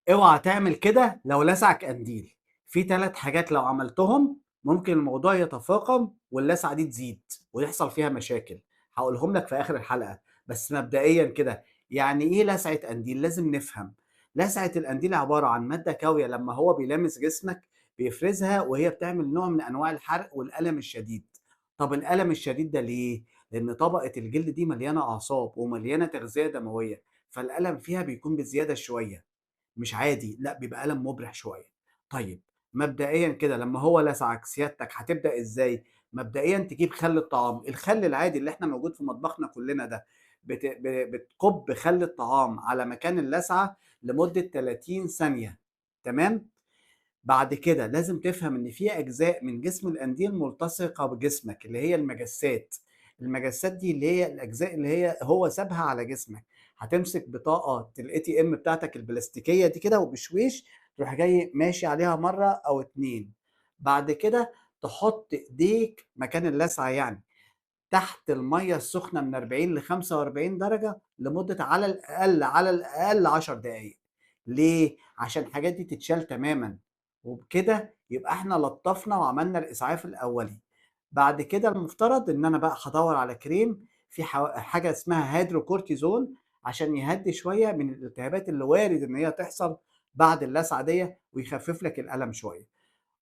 اوعى تعمل كده لو لسعك قنديل. في 3 حاجات لو عملتهم ممكن الموضوع يتفاقم واللسعة دي تزيد ويحصل فيها مشاكل. هاقولهم لك في آخر الحلقة، بس مبدئيًا كده، يعني إيه لسعة قنديل؟ لازم نفهم. لسعة القنديل عبارة عن مادة كاوية لمّا هو بيلامس جسمك بيفرزها وهي بتعمل نوع من أنواع الحرق والألم الشديد. طب الألم الشديد ده ليه؟ لأن طبقة الجلد دي مليانة أعصاب ومليانة تغذية دموية، فالألم فيها بيكون بزيادة شوية. مش عادي، لأ بيبقى ألم مُبرِح شوية. طيب مبدئيًا كده لمّا هو لسعك سيادتك هتبدأ إزاي؟ مبدئيًا تجيب خَل الطعام، الخَل العادي اللي إحنا موجود في مطبخنا كُلّنا ده، بتكُب خَل الطعام على مكان اللسعة لمدة 30 ثانية، تمام؟ بعد كده لازم تفهم إن في أجزاء من جسم القنديل ملتصقة بجسمك اللي هي المجسات. المجسات دي اللي هي الأجزاء اللي هو سابها على جسمك. هتمسك بطاقة الATM بتاعتك البلاستيكية دي كده وبشويش تروح جاي ماشي عليها مرة أو 2. بعد كده تحط إيديك مكان اللسعة يعني تحت المَيّة السخنة من 40 ل45 درجة لمدة على الأقل 10 دقايق. ليه؟ عشان الحاجات دي تتشال تمامًا، وبكده يبقى إحنا لطّفنا وعملنا الإسعاف الأولي. بعد كده المفترض إن أنا بقى هادوّر على كريم في حاجة اسمها hydrocortisone عشان يهدّي شوية من الالتهابات اللي وارد إن هي تحصل بعد اللسعة ديّة ويخفف لك الألم شوية.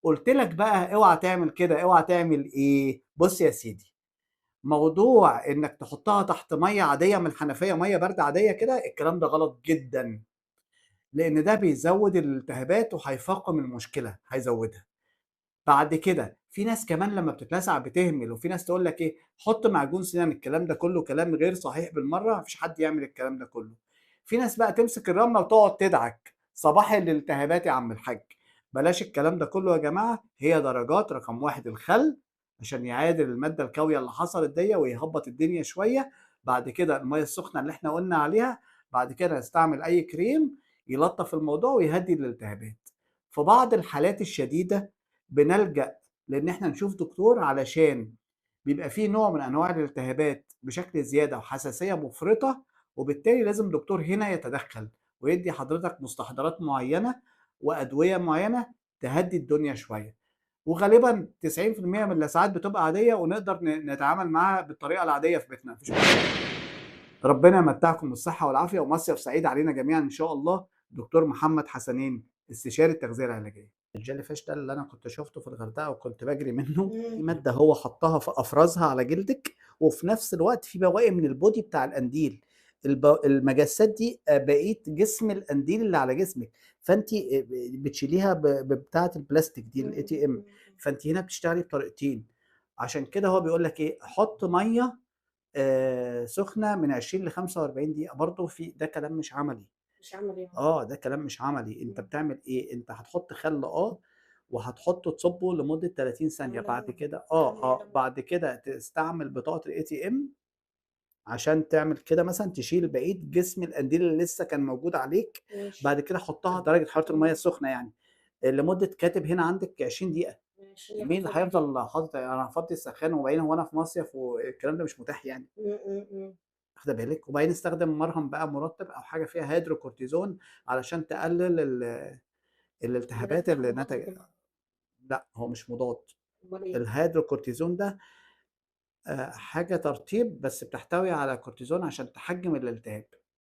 قُلت لك بقى اوعى تعمل كده، اوعى تعمل إيه؟ بُص يا سيدي، موضوع إنك تحطها تحت مَيّة عادية من الحنفية، مَيّة باردة عادية كده، الكلام ده غلط جدًا، لإن ده بيزوّد الالتهابات وهيفاقم المشكلة، هيزوّدها. بعد كده في ناس كمان لمّا بتتلسع بتهمل، وفي ناس تقول لك إيه، حُط معجون سنان، الكلام ده كلّه كلام غير صحيح بالمرّة، ما فيش حد يعمل الكلام ده كلّه. في ناس بقى تمسك الرملة وتقعد تدعك، صباح الالتهابات يا عم الحاج. بلاش الكلام ده كلّه يا جماعة، هي درجات. رقم 1 الخل عشان يعادل المادة الكاوية اللي حصلت ديّة ويهبّط الدنيا شوية. بعد كده المَيّة السخنة اللي إحنا قُلنا عليها. بعد كده نستعمل أي كريم يلطّف الموضوع ويهدّي الالتهابات. في بعض الحالات الشديدة بنلجأ لإن إحنا نشوف دكتور علشان بيبقى في نوع من أنواع الالتهابات بشكل زيادة وحساسية مُفرطة، وبالتالي لازم دكتور هنا يتدخّل ويدّي حضرتك مستحضرات معيّنة وأدوية معيّنة تهدّي الدنيا شوية. وغالبًا 90% من اللسعات بتبقى عادية ونقدر نتعامل معاها بالطريقة العادية في بيتنا، ما فيش مشكلة. ربنا يمتعكم بالصحة والعافية ومصيف سعيد علينا جميعًا إن شاء الله. دكتور محمد حسنين، استشاري التغذية العلاجية. الجيلي فيش ده اللي أنا كنت شُفته في الغردقة وكنت باجري منه، إمم. في مادة هو حطّها أفرزها على جلدِك، وفي نفس الوقت في بواقي من الbody بتاع القنديل. المجسات دي بقية جسم القنديل اللي على جسمِك، فأنتِ بتشيليها ببتاعة البلاستيك دي إمم، الATM. إمم، فأنتِ هنا بتشتغلي بطريقتين. عشان كده هو بيقول لك إيه، حُط مَيّة سخنة من 20 ل45 دقيقة. برضه ده كلام مش عملي. مش عملي ده كلام مش عملي. أنت إمم. بتعمل إيه، أنت هتحط خل وهتحطه تصُبّه لمدة 30 ثانية. بعد الله! كده جميل. بعد كده تستعمل بطاقة الATM عشان تعمل كده مثلًا تشيل بقية جسم القنديل اللي لسه كان موجود عليك. ماشي. بعد كده حُطّها درجة حرارة المَيّة إمم. السخنة يعني لمدة كاتب هنا عندِك 20 دقيقة. ماشي، مين اللي ناخد دي. هيفضل حاطط أنا هافضّي السخان وبعدين هو أنا في مصيف والكلام ده مش متاح يعني. إمم، إمم، إمم. واخدة بالِك؟ وبعدين استخدم مرهم بقى مرطب أو حاجة فيها هيدروكورتيزون علشان تقلل ده الالتهابات ده اللي مضاد كده. لأ، هو مش مضاد. أُمّال إيه؟ الهيدروكورتيزون ده حاجة ترطيب بس بتحتوي على كورتيزون عشان تحجّم الالتهاب.